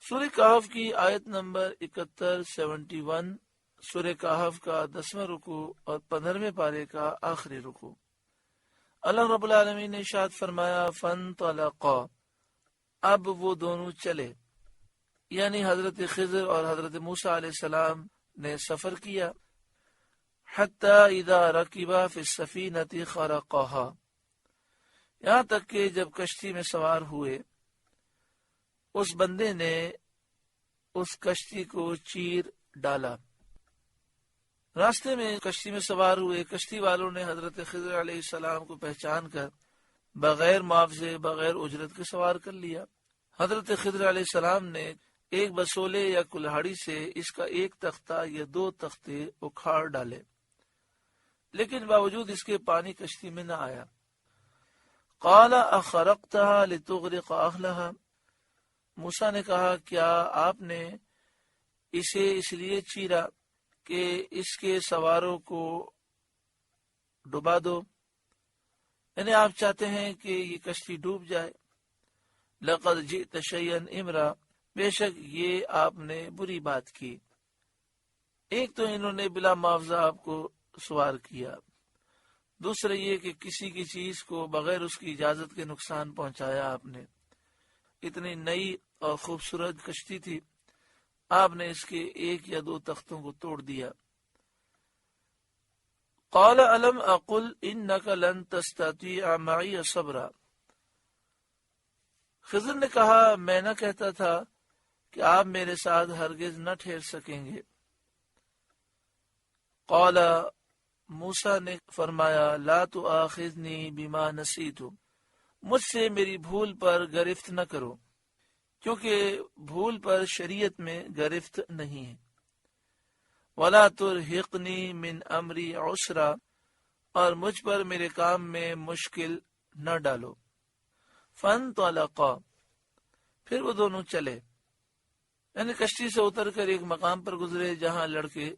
سورہ کہف کی آیت نمبر 71 سورہ کہف کا 10واں رکوع اور 15ویں پارے کا آخری رکوع۔ اللہ رب العالمین نے ارشاد فرمایا فانطلقا، اب وہ دونوں چلے، یعنی حضرت خضر اور حضرت موسیٰ علیہ السلام نے سفر کیا، حتی اذا رکبا فی السفینۃ خرقها، یہاں تک کہ جب کشتی میں سوار ہوئے اس بندے نے اس کشتی کو چیر ڈالا۔ راستے میں کشتی میں سوار ہوئے کشتی والوں نے حضرت خضر علیہ السلام کو پہچان کر بغیر معاوضے بغیر اجرت کے سوار کر لیا۔ حضرت خضر علیہ السلام نے ایک بسولے یا کلہاڑی سے اس کا ایک تختہ یا 2 تختے اکھاڑ ڈالے، لیکن باوجود اس کے پانی کشتی میں نہ آیا۔ قال اخرقتها لتغرق اهلها، موسیٰ نے کہا کیا آپ نے اسے اس لیے چیرا کہ اس کے سواروں کو ڈبا دو، یعنی آپ چاہتے ہیں کہ یہ کشتی ڈوب جائے۔ لقد جئت شیئا امرا، بے شک یہ آپ نے بری بات کی۔ ایک تو انہوں نے بلا معاوضہ آپ کو سوار کیا، دوسرا یہ کہ کسی کی چیز کو بغیر اس کی اجازت کے نقصان پہنچایا آپ نے۔ اتنی نئی اور خوبصورت کشتی تھی، آپ نے اس کے 1 یا 2 تختوں کو توڑ دیا۔ قال الم اقل انک لن تستطیع معی صبرا، خضر نے کہا میں نہ کہتا تھا کہ آپ میرے ساتھ ہرگز نہ ٹھہر سکیں گے۔ قال موسیٰ نے فرمایا لا تؤاخذنی بما نسیت، مجھ سے میری بھول پر گرفت نہ کرو، کیونکہ بھول پر شریعت میں گرفت نہیں ہے۔ ولا ترہقنی من امری عسرا، اور مجھ پر میرے کام میں مشکل نہ ڈالو۔ فانطلقا، پھر وہ دونوں چلے، یعنی کشتی سے اتر کر ایک مقام پر گزرے جہاں لڑکے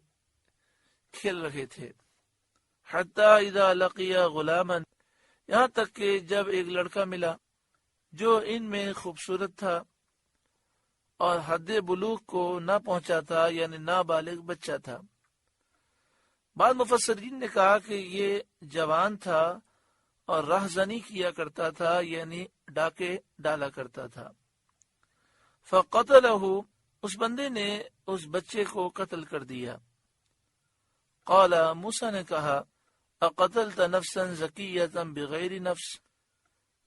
کھیل رہے تھے۔ حتی اذا لقیا غلاما، یہاں تک کہ جب ایک لڑکا ملا جو ان میں خوبصورت تھا اور حد بلوغ کو نہ پہنچا تھا، یعنی نابالغ بچہ تھا۔ بعض مفسرین نے کہا کہ یہ جوان تھا اور رہزنی کیا کرتا تھا، یعنی ڈاکے ڈالا کرتا تھا۔ فقتلہ، اس بندے نے اس بچے کو قتل کر دیا۔ قال، موسیٰ نے کہا اقتلت نفسا زکیۃ بغیر نفس،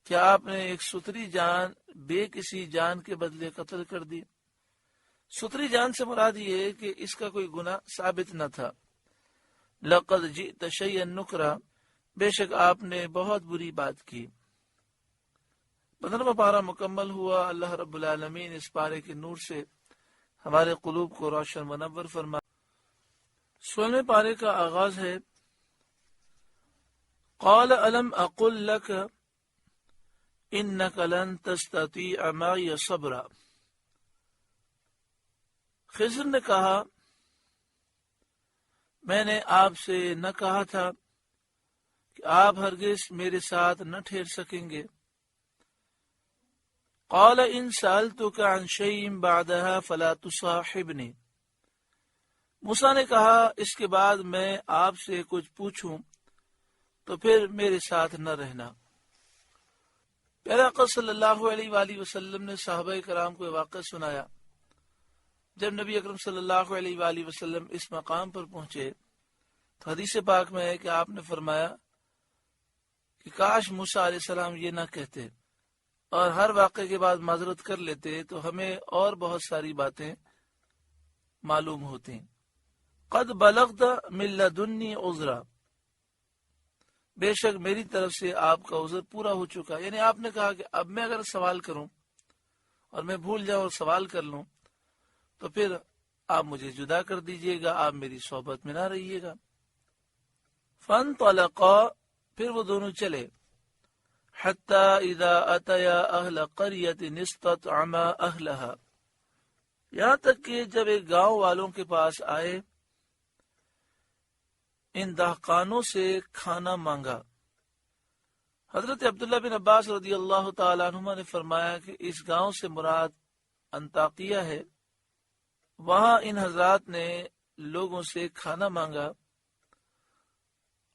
کیا آپ نے ایک ستری جان بے کسی جان کے بدلے قتل کر دی؟ ستری جان سے مراد یہ ہے کہ اس کا کوئی گناہ ثابت نہ تھا۔ لقد جئت شیئا نکرا، بے شک آپ نے بہت بری بات کی۔ 15واں پارہ مکمل ہوا۔ اللہ رب العالمین اس پارے کے نور سے ہمارے قلوب کو روشن منور فرما۔ 16ویں پارے کا آغاز ہے قال الم اقل لک انک لن تستطیع معی صبرا، خضر نے کہا میں نے آپ سے نہ کہا تھا کہ آپ ہرگز میرے ساتھ نہ ٹھہر سکیں گے۔ قال ان سألتک عن شیء بعدها فلا تصاحبنی، موسیٰ نے کہا اس کے بعد میں آپ سے کچھ پوچھوں تو پھر میرے ساتھ نہ رہنا۔ پیارے آقا صلی اللہ علیہ وآلہ وسلم نے صحابہ کرام کو یہ واقعہ سنایا۔ جب نبی اکرم صلی اللہ علیہ وآلہ وسلم اس مقام پر پہنچے تو حدیث پاک میں ہے کہ آپ نے فرمایا کہ کاش موسیٰ علیہ السلام یہ نہ کہتے اور ہر واقعے کے بعد معذرت کر لیتے تو ہمیں اور بہت ساری باتیں معلوم ہوتی۔ قد بلغت من لدنی عذرا، بے شک میری طرف سے آپ کا عذر پورا ہو چکا، یعنی آپ نے کہا کہ اب میں اگر سوال کروں اور میں بھول جاؤں اور سوال کر لوں تو پھر آپ مجھے جدا کر دیجئے گا، آپ میری صحبت میں نہ رہیے گا۔ فانطلقا، پھر وہ دونوں چلے، حتی اذا اتیا اہل قریۃ استطعما اہلہا، یہاں تک کہ جب ایک گاؤں والوں کے پاس آئے، ان دہقانوں سے کھانا مانگا۔ حضرت عبداللہ بن عباس رضی اللہ تعالیٰ عنہما نے فرمایا کہ اس گاؤں سے مراد انطاکیہ ہے، وہاں ان حضرات نے لوگوں سے کھانا مانگا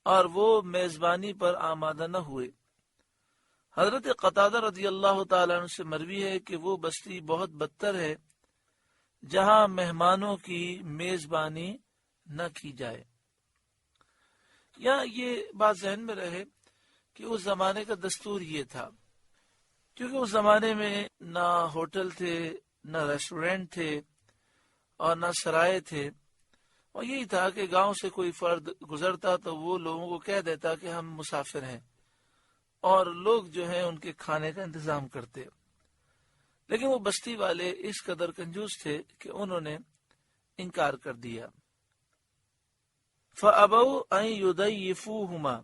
اور وہ میزبانی پر آمادہ نہ ہوئے۔ حضرت قتادہ رضی اللہ تعالیٰ عنہ سے مروی ہے کہ وہ بستی بہت بدتر ہے جہاں مہمانوں کی میزبانی نہ کی جائے۔ یا یہ بات ذہن میں رہے کہ اس زمانے کا دستور یہ تھا، کیونکہ اس زمانے میں نہ ہوٹل تھے، نہ ریسٹورینٹ تھے اور نہ سرائے تھے، اور یہی تھا کہ گاؤں سے کوئی فرد گزرتا تو وہ لوگوں کو کہہ دیتا کہ ہم مسافر ہیں، اور لوگ جو ہیں ان کے کھانے کا انتظام کرتے۔ لیکن وہ بستی والے اس قدر کنجوس تھے کہ انہوں نے انکار کر دیا۔ فَأَبَوْا أَن يُضَيِّفُوهُمَا،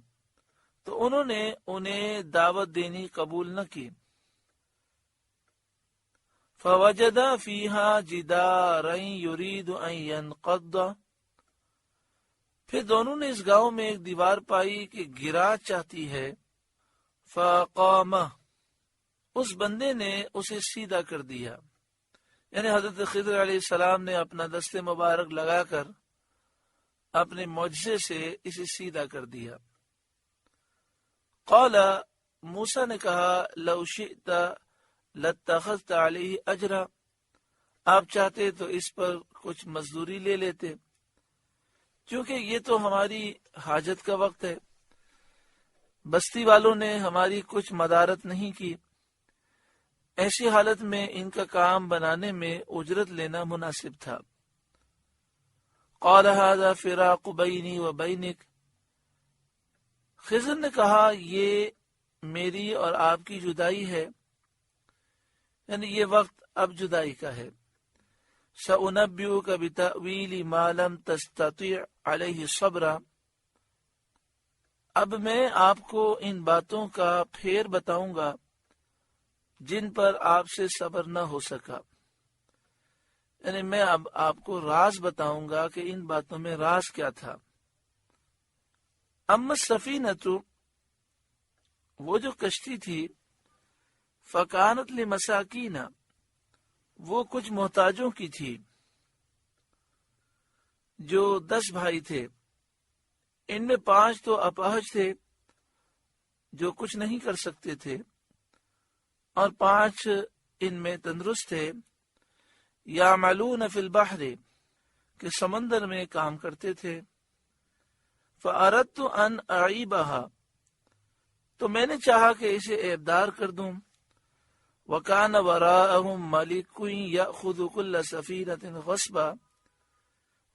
تو انہوں نے انہیں دعوت دینی قبول نہ کی۔ فَوَجَدَ فِيهَا جِدَارًا يُرِيدُ أَن يَنْقَضَّ، پھر دونوں نے اس گاؤں میں ایک دیوار پائی کہ گرا چاہتی ہے۔ فَقَامَ، اس بندے نے اسے سیدھا کر دیا، یعنی حضرت خضر علیہ السلام نے اپنا دست مبارک لگا کر اپنے معجزے سے اسے سیدھا کر دیا۔ قال، موسیٰ نے کہا، لو شئت لاتخذت علیہ اجرا، آپ چاہتے تو اس پر کچھ مزدوری لے لیتے، کیونکہ یہ تو ہماری حاجت کا وقت ہے، بستی والوں نے ہماری کچھ مدارت نہیں کی، ایسی حالت میں ان کا کام بنانے میں اجرت لینا مناسب تھا۔ قال هذا فراق بینی و بینک، خضر نے کہا یہ میری اور آپ کی جدائی ہے، یعنی یہ وقت اب جدائی کا ہے۔ سأنبئک بتأویل ما لم تستطع علیہ صبرا، اب میں آپ کو ان باتوں کا پھیر بتاؤں گا جن پر آپ سے صبر نہ ہو سکا، یعنی میں اب آپ کو راز بتاؤں گا کہ ان باتوں میں راز کیا تھا۔ اما السفینۃ، وہ جو کشتی تھی، فکانت لمساکین، وہ کچھ محتاجوں کی تھی، جو 10 بھائی تھے، ان میں 5 تو اپاہج تھے جو کچھ نہیں کر سکتے تھے، اور 5 ان میں تندرست تھے، یعملون فی البحر، کہ سمندر میں کام کرتے تھے۔ فأردت ان اعیبها، تو میں نے چاہا کہ اسے عیبدار کر دوں۔ وکان وراءہم ملک یأخذ کل سفینۃ غصبا،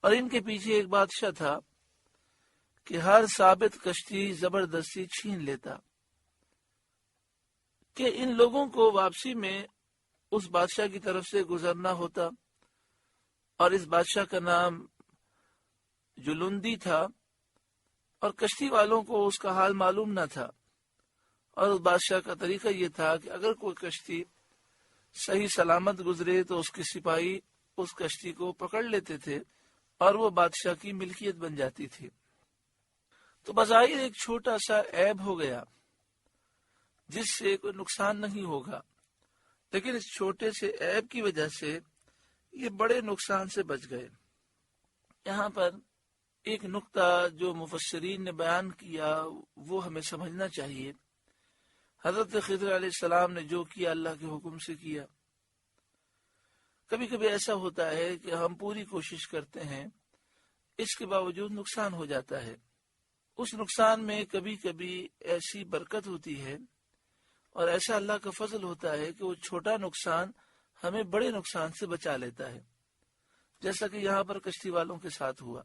اور ان کے پیچھے ایک بادشاہ تھا کہ ہر ثابت کشتی زبردستی چھین لیتا، کہ ان لوگوں کو واپسی میں اس بادشاہ کی طرف سے گزرنا ہوتا، اور اس بادشاہ کا نام جلندی تھا، اور کشتی والوں کو اس کا حال معلوم نہ تھا، اور اس بادشاہ کا طریقہ یہ تھا کہ اگر کوئی کشتی صحیح سلامت گزرے تو اس کے سپاہی اس کشتی کو پکڑ لیتے تھے اور وہ بادشاہ کی ملکیت بن جاتی تھی۔ تو بظاہر ایک چھوٹا سا عیب ہو گیا جس سے کوئی نقصان نہیں ہوگا، لیکن اس چھوٹے سے عیب کی وجہ سے یہ بڑے نقصان سے بچ گئے۔ یہاں پر ایک نقطہ جو مفسرین نے بیان کیا وہ ہمیں سمجھنا چاہیے۔ حضرت خضر علیہ السلام نے جو کیا اللہ کے حکم سے کیا۔ کبھی کبھی ایسا ہوتا ہے کہ ہم پوری کوشش کرتے ہیں، اس کے باوجود نقصان ہو جاتا ہے۔ اس نقصان میں کبھی کبھی ایسی برکت ہوتی ہے اور ایسا اللہ کا فضل ہوتا ہے کہ وہ چھوٹا نقصان ہمیں بڑے نقصان سے بچا لیتا ہے، جیسا کہ یہاں پر کشتی والوں کے ساتھ ہوا۔